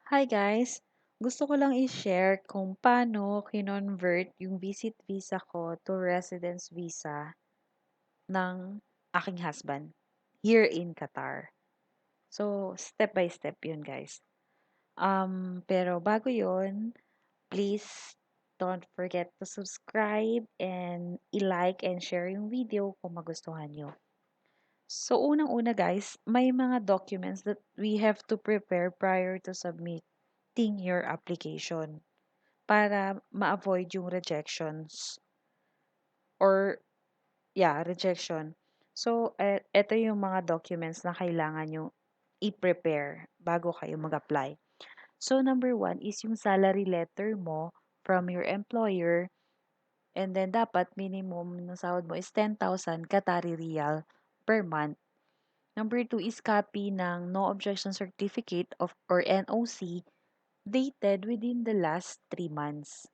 Hi guys! Gusto ko lang i-share kung paano kinonvert yung visit visa ko to residence visa ng aking husband here in Qatar. So, step by step yun guys. Pero bago yun, please don't forget to subscribe and i-like and share yung video kung magustuhan nyo. So, unang-una guys, may mga documents that we have to prepare prior to submitting your application para ma-avoid yung rejections or rejection. So, eto yung mga documents na kailangan yung i-prepare bago kayo mag-apply. So, number one is yung salary letter mo from your employer, and then dapat minimum ng sahod mo is 10,000 Qatari Riyal per month. Number two is copy ng No Objection Certificate or NOC dated within the last 3 months.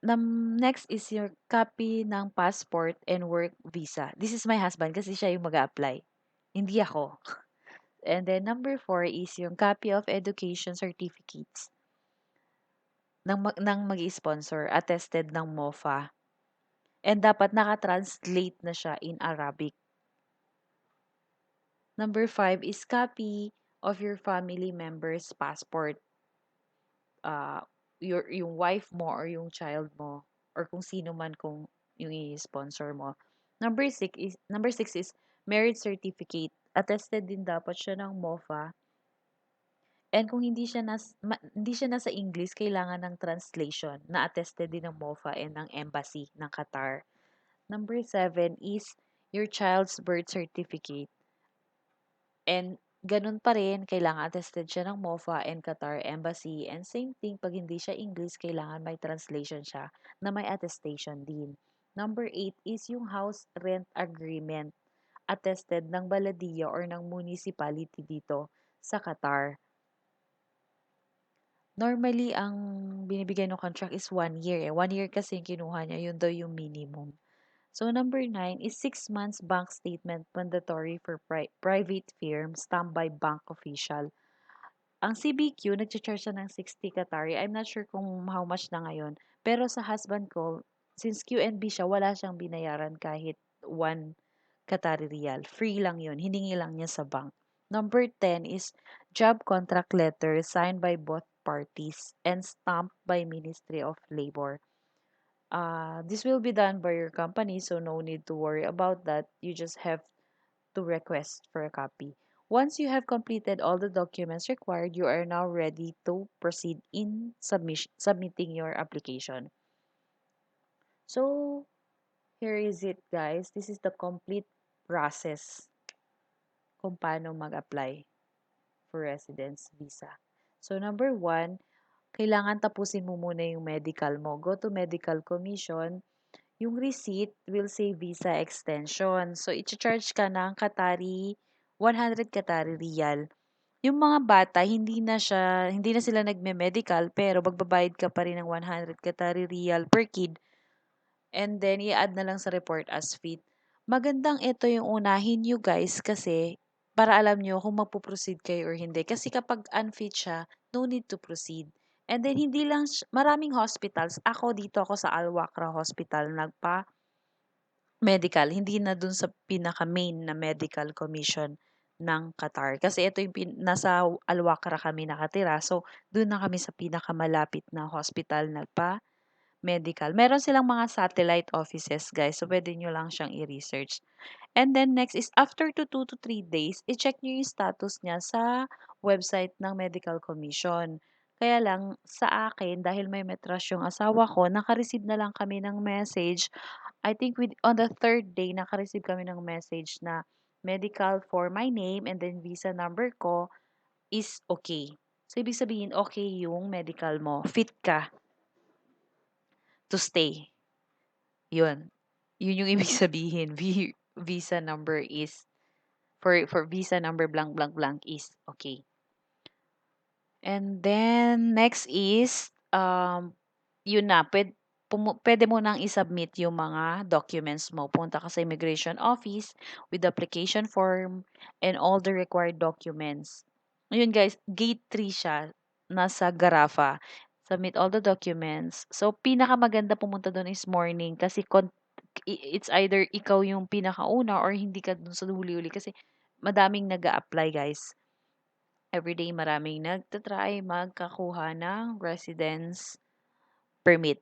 Next is your copy ng passport and work visa. This is my husband kasi siya yung mag-a-apply. Hindi ako. And then number four is yung copy of education certificates ng mag-sponsor, attested ng MOFA. And dapat naka-translate na siya in Arabic. Number five is copy of your family member's passport. Yung wife mo or yung child mo or kung sino man kung yung i-sponsor mo. Number six is marriage certificate. Attested din dapat siya ng MOFA. And kung hindi siya nasa English, kailangan ng translation na attested din ng MOFA and ng Embassy ng Qatar. Number seven is your child's birth certificate. And ganun pa rin, kailangan attested siya ng MOFA and Qatar Embassy. And same thing, pag hindi siya English, kailangan may translation siya na may attestation din. Number 8 is yung house rent agreement attested ng baladiya or ng municipality dito sa Qatar. Normally, ang binibigay ng contract is 1 year. 1 year kasi yung kinuha niya, yun daw yung minimum. So, number 9 is 6 months bank statement mandatory for private firm, stamped by bank official. Ang CBQ, nag-charge siya ng 60 Qatari. I'm not sure kung how much na ngayon. Pero sa husband ko, since QNB siya, wala siyang binayaran kahit 1 Qatari Riyal. Free lang yun. Hiningi lang niya sa bank. Number 10 is job contract letter signed by both parties and stamped by Ministry of Labor. This will be done by your company, so no need to worry about that. You just have to request for a copy. Once you have completed all the documents required, you are now ready to proceed in submitting your application. So, here is it guys. This is the complete process kung paano mag-apply for residence visa. So, number one, kailangan tapusin mo muna yung medical mo. Go to medical commission. Yung receipt will say visa extension. So, i-charge ka ng 100 Qatari Riyal. Yung mga bata, hindi na sila nagme-medical, pero magbabayad ka pa rin ng 100 Qatari Riyal per kid. And then, i-add na lang sa report as fit. Magandang ito yung unahin nyo guys kasi para alam nyo kung magpo-proceed kayo or hindi. Kasi kapag unfit siya, no need to proceed. And then, hindi lang, maraming hospitals. Dito ako sa Al-Wakra Hospital, medical, hindi na dun sa pinaka-main na medical commission ng Qatar. Kasi ito yung nasa Al-Wakra kami nakatira. So, dun na kami sa pinakamalapit na hospital medical. Meron silang mga satellite offices, guys. So, pwede nyo lang siyang i-research. And then, next is after 2 to 3 days, i-check nyo yung status niya sa website ng Medical Commission. Kaya lang, sa akin, dahil may Metrash yung asawa ko, naka-receive na lang kami ng message. I think on the third day, naka-receive kami ng message na medical for my name and then visa number ko is okay. So, ibig sabihin, okay yung medical mo. Fit ka to stay. Yun. Yun yung ibig sabihin. Visa number is, for visa number blank blank blank is okay. And then, next is, yun na, pwede mo nang isubmit yung mga documents mo. Punta ka sa immigration office with the application form and all the required documents. Ayun guys, gate 3 siya, nasa Gharaffa. Submit all the documents. So, pinakamaganda pumunta doon is morning kasi it's either ikaw yung pinakauna or hindi ka dun sa huli-huli kasi madaming nag apply guys. Everyday maraming nagtatry magkakuha ng residence permit.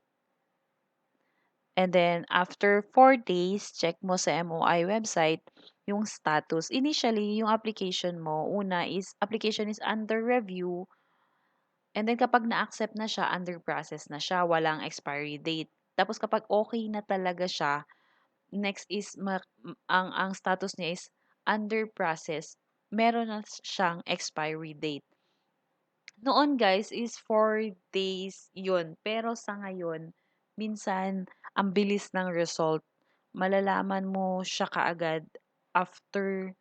And then, after 4 days, check mo sa MOI website yung status. Initially, yung application mo, una is, application is under review. And then, kapag na-accept na siya, under process na siya, walang expiry date. Tapos, kapag okay na talaga siya, next is, ang status niya is under process. Meron na siyang expiry date. Noon guys is 4 days yun. Pero sa ngayon, minsan ang bilis ng result. Malalaman mo siya kaagad after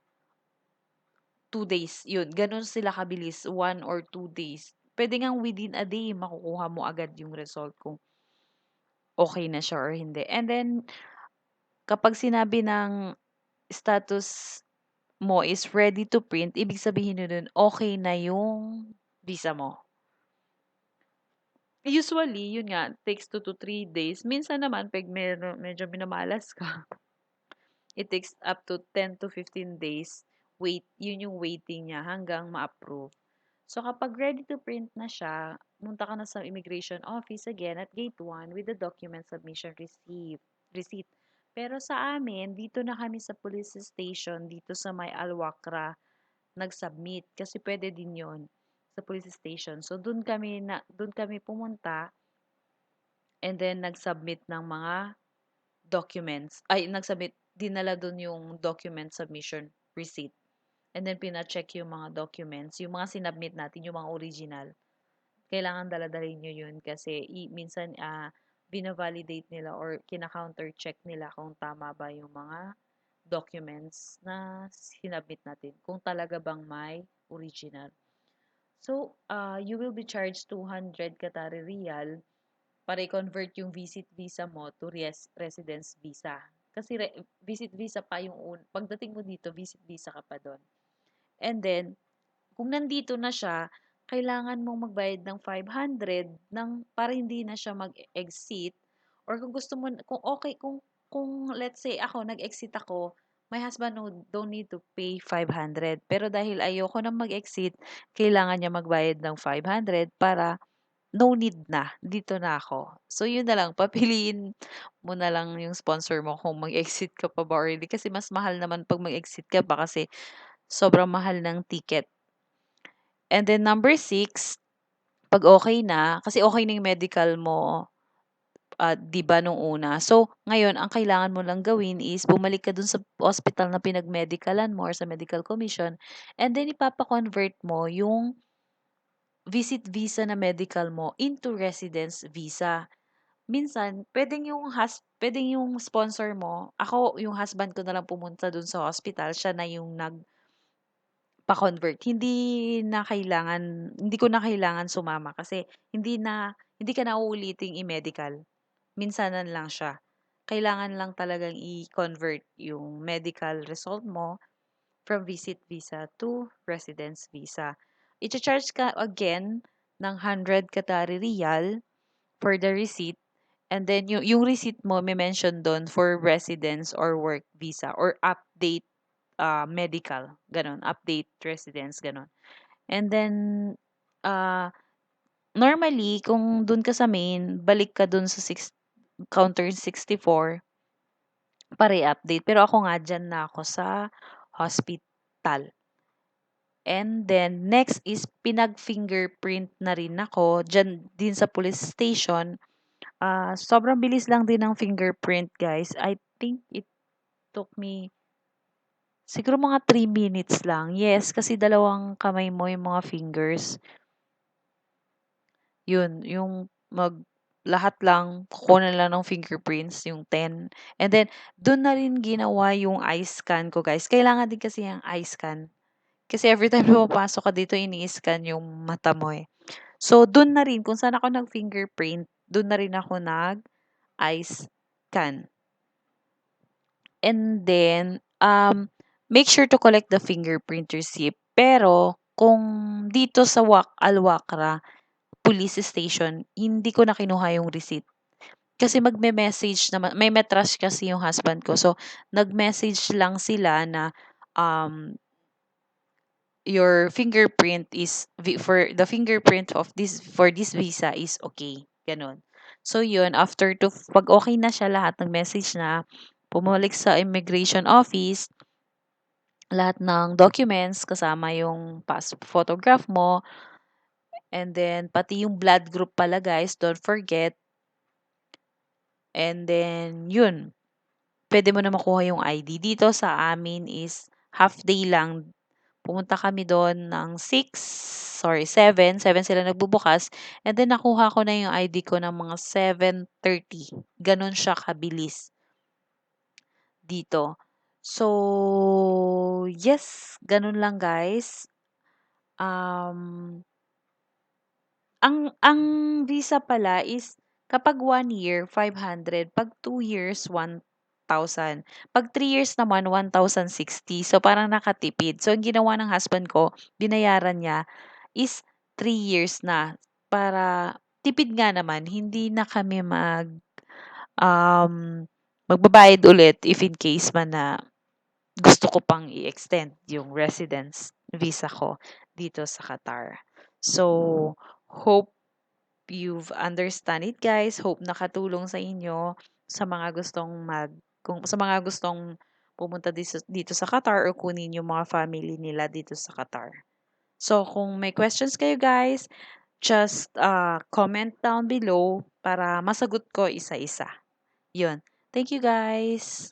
2 days. Yun, ganun sila kabilis. 1 or 2 days. Pwede ngang within a day, makukuha mo agad yung result kung okay na siya or hindi. And then, kapag sinabi ng status mo is ready to print, ibig sabihin nun, okay na yung visa mo. Usually, yun nga, takes 2 to 3 days. Minsan naman, pag medyo minamalas ka, it takes up to 10 to 15 days. Wait, yun yung waiting niya hanggang ma-approve. So, kapag ready to print na siya, munta ka na sa immigration office again at gate 1 with the document submission receipt. Pero sa amin, dito na kami sa police station, dito sa may Alwakra, nag-submit. Kasi pwede din yon sa police station. So, dun kami pumunta. And then, nag-submit ng mga documents. Ay, dinala dun yung document submission receipt. And then, pina-check yung mga documents. Yung mga sinubmit natin, yung mga original. Kailangan dala-dalhin nyo yun kasi minsan, bina-validate nila or kina-counter check nila kung tama ba yung mga documents na sinubmit natin. Kung talaga bang may original. So, you will be charged 200 Qatari Riyal para i-convert yung visit visa mo to residence visa. Kasi visit visa pa yung pagdating mo dito, visit visa ka pa doon. And then, kung nandito na siya, kailangan mong magbayad ng 500 para hindi na siya mag-exit or kung gusto mo kung okay kung let's say ako nag-exit ako, my husband don't need to pay 500. Pero dahil ayoko na mag-exit, kailangan niya magbayad ng 500 para no need na, dito na ako. So, yun na lang, papiliin mo na lang yung sponsor mo kung mag-exit ka pa ba or hindi. Kasi mas mahal naman pag mag-exit ka pa kasi sobrang mahal ng ticket. And then number 6, pag okay na, kasi okay na yung medical mo, 'di ba nung una. So, ngayon, ang kailangan mo lang gawin is bumalik ka dun sa hospital na pinag-medicalan mo or sa medical commission and then ipapa-convert mo yung visit visa na medical mo into residence visa. Minsan, puwedeng yung sponsor mo ako yung husband ko na lang pumunta dun sa hospital, siya na yung nagpa-convert. Hindi ko na kailangan sumama kasi hindi ka na uuliting i-medical. Minsanan lang siya. Kailangan lang talagang i-convert yung medical result mo from visit visa to residence visa. Icha-charge ka again ng 100 Qatari Riyal for the receipt. And then, yung receipt mo, may mention doon for residence or work visa or update medical. Ganon. Update residence. Ganon. And then, uh, normally, kung doon ka sa main, balik ka doon sa counter 64 para i-update. Pero ako nga, dyan na ako sa hospital. And then, next is pinag-fingerprint na rin ako dyan din sa police station. Sobrang bilis lang din ng fingerprint, guys. I think it took me siguro mga 3 minutes lang. Yes, kasi dalawang kamay mo yung mga fingers. Yun, yung lahat lang, kukunan lang ng fingerprints, yung 10. And then, dun na rin ginawa yung eye scan ko, guys. Kailangan din kasi yung eye scan. Kasi every time pumapasok ka dito, ini-scan yung mata mo eh. So, dun na rin, kung saan ako nag-fingerprint, dun na rin ako nag-eye scan. And then, make sure to collect the fingerprint receipt. Pero, kung dito sa Al-Wakra police station, hindi ko na kinuha yung receipt. Kasi magme-message naman, may Metrash kasi yung husband ko. So, nag-message lang sila na um, your fingerprint is for the fingerprint of this for this visa is okay. Ganun. So yun, after to pag okay na siya lahat ng message na pumalik sa immigration office, lahat ng documents kasama yung pass photograph mo and then pati yung blood group pala guys, don't forget. And then yun, pwede mo na makuha yung ID. Dito sa amin is half day lang. Pumunta kami doon ng 7 sila nagbubukas. And then nakuha ko na yung ID ko ng mga 7:30. Ganon siya kabilis dito. So, yes, ganun lang guys. Um, ang visa pala is kapag 1 year, 500. Pag 2 years, 1,000. Pag 3 years naman, 1,060. So, parang nakatipid. So, ang ginawa ng husband ko, binayaran niya is 3 years na. Para tipid nga naman, hindi na kami um, magbabayad ulit if in case man na gusto ko pang i-extend yung residence visa ko dito sa Qatar. So, hope you've understand it guys. Hope nakatulong sa inyo sa mga gustong kung sa mga gustong pumunta dito sa Qatar or kunin yung mga family nila dito sa Qatar. So kung may questions kayo guys, just comment down below para masagot ko isa-isa. Yun. Thank you guys.